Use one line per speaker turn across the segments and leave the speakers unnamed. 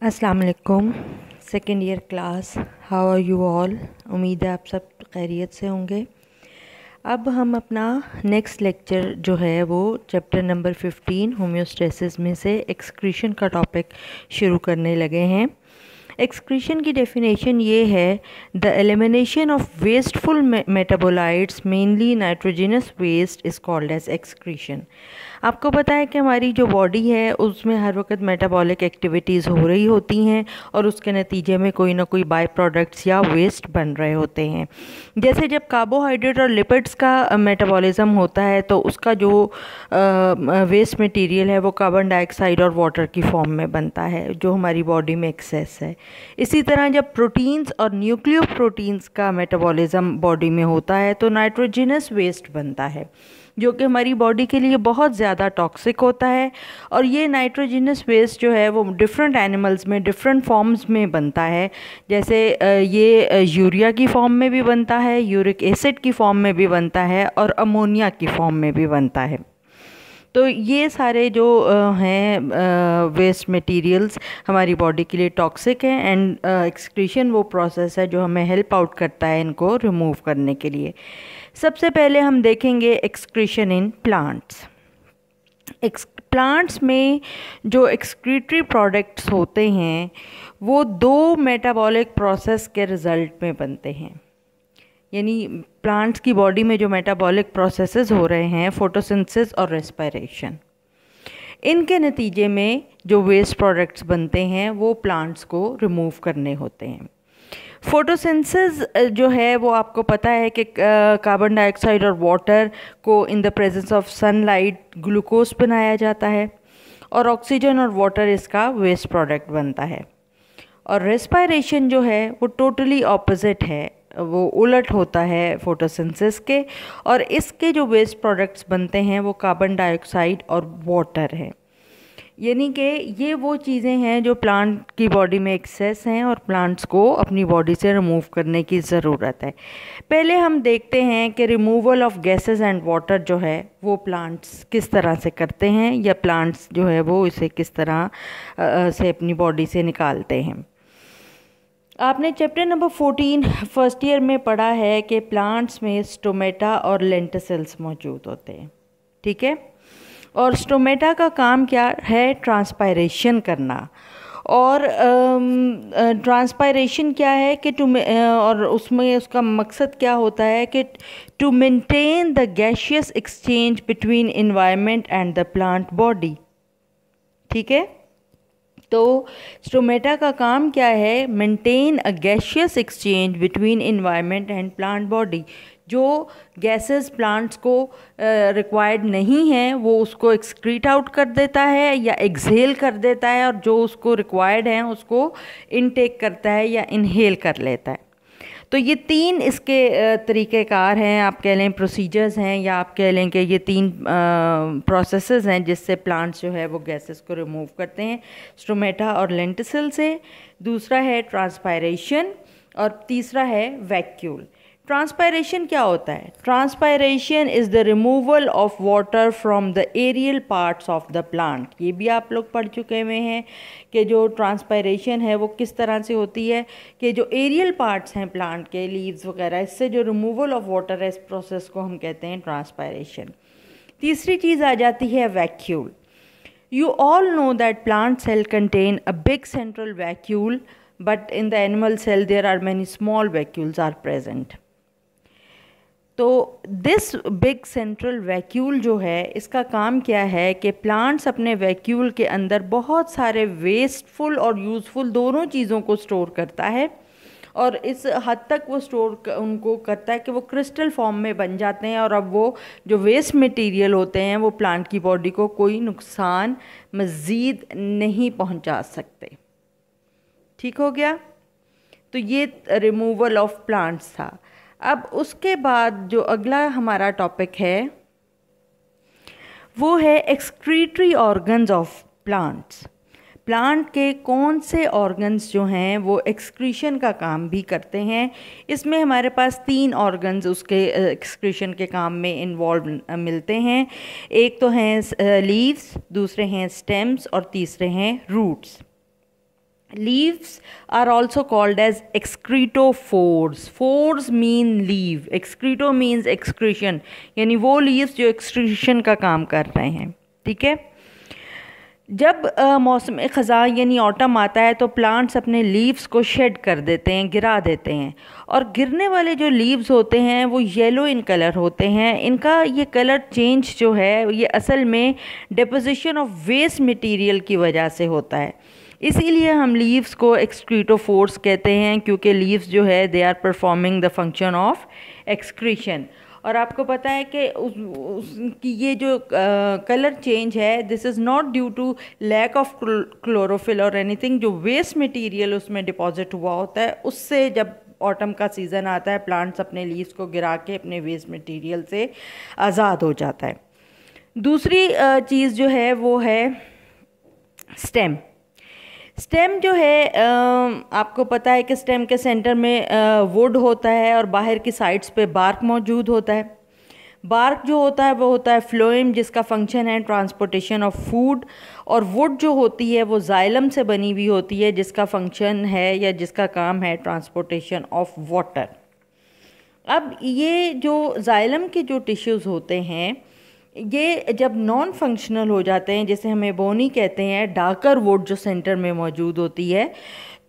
अस्सलाम वालेकुम। Second year class, how are you all. उम्मीद है आप सब खैरियत से होंगे। अब हम अपना नेक्स्ट लेक्चर जो है वो चैप्टर नंबर 15 होम्योस्टेसिस में से एक्सक्रीशन का टॉपिक शुरू करने लगे हैं। एक्सक्रीशन की डेफिनेशन ये है, the elimination of wasteful metabolites mainly nitrogenous waste is called as excretion. आपको पता है कि हमारी जो बॉडी है उसमें हर वक्त मेटाबॉलिक एक्टिविटीज़ हो रही होती हैं और उसके नतीजे में कोई ना कोई बाई प्रोडक्ट्स या वेस्ट बन रहे होते हैं। जैसे जब कार्बोहाइड्रेट और लिपिड्स का मेटाबॉलिज्म होता है तो उसका जो वेस्ट मटेरियल है वो कार्बन डाइऑक्साइड और वाटर की फॉर्म में बनता है जो हमारी बॉडी में एक्सेस है। इसी तरह जब प्रोटीन्स और न्यूक्लियो प्रोटीन्स का मेटाबॉलिज्म बॉडी में होता है तो नाइट्रोजनस वेस्ट बनता है जो कि हमारी बॉडी के लिए बहुत ज़्यादा टॉक्सिक होता है। और ये नाइट्रोजनस वेस्ट जो है वो डिफरेंट एनिमल्स में डिफरेंट फॉर्म्स में बनता है। जैसे ये यूरिया की फॉर्म में भी बनता है, यूरिक एसिड की फॉर्म में भी बनता है और अमोनिया की फॉर्म में भी बनता है। तो ये सारे जो हैं वेस्ट मटेरियल्स हमारी बॉडी के लिए टॉक्सिक हैं एंड एक्सक्रीशन वो प्रोसेस है जो हमें हेल्प आउट करता है इनको रिमूव करने के लिए। सबसे पहले हम देखेंगे एक्सक्रीशन इन प्लांट्स। प्लांट्स में जो एक्सक्रीटरी प्रोडक्ट्स होते हैं वो दो मेटाबॉलिक प्रोसेस के रिज़ल्ट में बनते हैं। यानी प्लांट्स की बॉडी में जो मेटाबॉलिक प्रोसेसेस हो रहे हैं, फोटोसिंथेसिस और रेस्पिरेशन, इनके नतीजे में जो वेस्ट प्रोडक्ट्स बनते हैं वो प्लांट्स को रिमूव करने होते हैं। फोटोसिंथेसिस जो है वो आपको पता है कि कार्बन डाइऑक्साइड और वाटर को in the presence of sunlight glucose बनाया जाता है और ऑक्सीजन और वाटर इसका वेस्ट प्रोडक्ट बनता है। और रेस्पिरेशन जो है वो टोटली ऑपोजिट है, वो उलट होता है फोटोसिंथेसिस के, और इसके जो वेस्ट प्रोडक्ट्स बनते हैं वो कार्बन डाइऑक्साइड और वाटर है। यानी कि ये वो चीज़ें हैं जो प्लांट की बॉडी में एक्सेस हैं और प्लांट्स को अपनी बॉडी से रिमूव करने की ज़रूरत है। पहले हम देखते हैं कि removal of gases and water जो है वो प्लांट्स किस तरह से करते हैं या प्लांट्स जो है वो इसे किस तरह से अपनी बॉडी से निकालते हैं। आपने चैप्टर नंबर 14 फर्स्ट ईयर में पढ़ा है कि प्लांट्स में स्टोमेटा और लेंटिसिल्स मौजूद होते हैं, ठीक है। और स्टोमेटा का काम क्या है? ट्रांसपायरेशन करना। और ट्रांसपायरेशन क्या है कि और उसमें उसका मकसद क्या होता है कि to maintain the gaseous exchange between environment and the plant body, ठीक है। तो स्टोमेटा का काम क्या है? Maintain a gaseous exchange between environment and plant body. जो गैसेस प्लांट्स को रिक्वायर्ड नहीं है वो उसको एक्सक्रीट आउट कर देता है या एक्सहेल कर देता है, और जो उसको रिक्वायर्ड है उसको इनटेक करता है या इनहेल कर लेता है। तो ये तीन इसके तरीक़ेकार हैं, आप कह लें प्रोसीजर्स हैं, या आप कह लें कि ये तीन प्रोसेसेस हैं जिससे प्लांट्स जो है वो गैसेस को रिमूव करते हैं, स्टोमेटा और लेंटिसिल से। दूसरा है ट्रांसपायरेशन और तीसरा है वैक्यूल। ट्रांसपायरेशन क्या होता है? Transpiration is the removal of water from the aerial parts of the plant. ये भी आप लोग पढ़ चुके हुए हैं कि जो ट्रांसपायरेशन है वो किस तरह से होती है कि जो एरियल पार्ट्स हैं प्लांट के, लीव्स वगैरह, इससे जो रिमूवल ऑफ वाटर है इस प्रोसेस को हम कहते हैं ट्रांसपायरेशन। तीसरी चीज़ आ जाती है vacuole. You all know that plant cell contain a big central vacuole, but in the animal cell there are many small vacuoles are present. तो दिस बिग सेंट्रल वैक्यूल जो है इसका काम क्या है कि प्लांट्स अपने वैक्यूल के अंदर बहुत सारे वेस्टफुल और यूज़फुल दोनों चीज़ों को स्टोर करता है, और इस हद तक वो स्टोर उनको करता है कि वो क्रिस्टल फॉर्म में बन जाते हैं, और अब वो जो वेस्ट मटेरियल होते हैं वो प्लांट की बॉडी को कोई नुकसान मज़ीद नहीं पहुंचा सकते। ठीक हो गया? तो ये रिमूवल ऑफ प्लांट्स था। अब उसके बाद जो अगला हमारा टॉपिक है वो है excretory organs of plants. Plant के कौन से ऑर्गन्स जो हैं वो एक्सक्रीशन का काम भी करते हैं। इसमें हमारे पास तीन ऑर्गन्स उसके एक्सक्रीशन के काम में इन्वॉल्व मिलते हैं। एक तो हैं लीव्स, दूसरे हैं स्टेम्स और तीसरे हैं roots. Leaves are also called as excretophores. Phores mean leaf, excreto means excretion, यानी वो leaves जो excretion का काम कर रहे हैं, ठीक है। जब मौसम ख़ज़ा यानी ऑटम आता है तो प्लांट्स अपने लीव्स को शेड कर देते हैं, गिरा देते हैं, और गिरने वाले जो लीव्स होते हैं वो येलो इन कलर होते हैं। इनका ये कलर चेंज जो है ये असल में डिपोजिशन ऑफ वेस्ट मटेरियल की वजह से होता है। इसीलिए हम लीव्स को एक्सक्रीटोफोर्स कहते हैं, क्योंकि लीव्स जो है they are performing the function of excretion. और आपको पता है कि उसकी ये जो कलर चेंज है this is not due to lack of chlorophyll और एनीथिंग। जो वेस्ट मटेरियल उसमें डिपॉजिट हुआ होता है उससे जब ऑटम का सीज़न आता है प्लांट्स अपने लीव्स को गिरा के अपने वेस्ट मटेरियल से आज़ाद हो जाता है। दूसरी चीज़ जो है वो है स्टेम। स्टेम जो है आपको पता है कि स्टेम के सेंटर में वुड होता है और बाहर की साइड्स पे बार्क मौजूद होता है। बार्क जो होता है वो होता है फ्लोएम, जिसका फंक्शन है ट्रांसपोर्टेशन ऑफ फूड, और वुड जो होती है वो जाइलम से बनी हुई होती है जिसका फंक्शन है या जिसका काम है ट्रांसपोर्टेशन ऑफ वाटर। अब ये जो जाइलम के जो टिश्यूज़ होते हैं ये जब नॉन फंक्शनल हो जाते हैं, जैसे हमें बोनी कहते हैं, डार्कर वुड जो सेंटर में मौजूद होती है,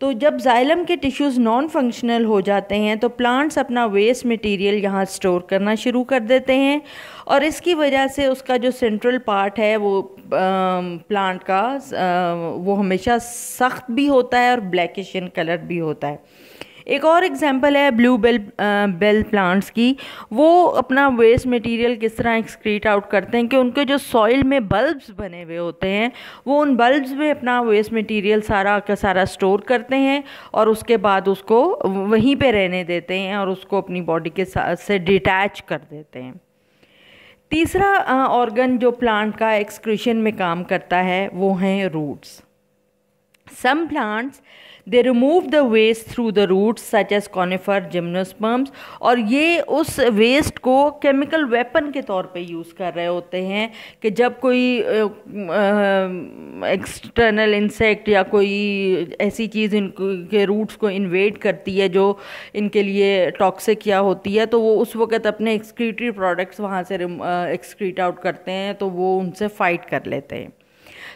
तो जब जाइलम के टिश्यूज़ नॉन फंक्शनल हो जाते हैं तो प्लांट्स अपना वेस्ट मटेरियल यहाँ स्टोर करना शुरू कर देते हैं, और इसकी वजह से उसका जो सेंट्रल पार्ट है वो प्लांट का वो हमेशा सख्त भी होता है और ब्लैकिश इन कलर भी होता है। एक और एग्जांपल है ब्लू बेल प्लांट्स की। वो अपना वेस्ट मटेरियल किस तरह एक्सक्रीट आउट करते हैं कि उनके जो सॉइल में बल्ब्स बने हुए होते हैं वो उन बल्ब्स में अपना वेस्ट मटेरियल सारा का सारा स्टोर करते हैं और उसके बाद उसको वहीं पे रहने देते हैं और उसको अपनी बॉडी के साथ से डिटैच कर देते हैं। तीसरा ऑर्गन जो प्लांट का एक्सक्रीशन में काम करता है वो हैं roots. Some plants they remove the waste through the roots such as conifer, gymnosperms, और ये उस वेस्ट को केमिकल वेपन के तौर पे यूज़ कर रहे होते हैं कि जब कोई एक्सटर्नल इंसेक्ट या कोई ऐसी चीज़ इनके रूट्स को इन्वेड करती है जो इनके लिए टॉक्सिक या होती है, तो वो उस वक़्त अपने एक्सक्रीटरी प्रोडक्ट्स वहाँ से एक्सक्रीट आउट करते हैं, तो वो उनसे फाइट कर लेते हैं।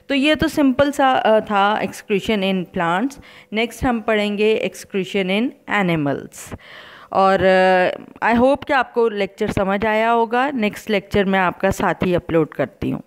तो ये तो सिंपल सा था एक्सक्रीशन इन प्लांट्स। नेक्स्ट हम पढ़ेंगे एक्सक्रीशन इन एनिमल्स, और आई होप कि आपको लेक्चर समझ आया होगा। नेक्स्ट लेक्चर मैं आपका साथ ही अपलोड करती हूँ।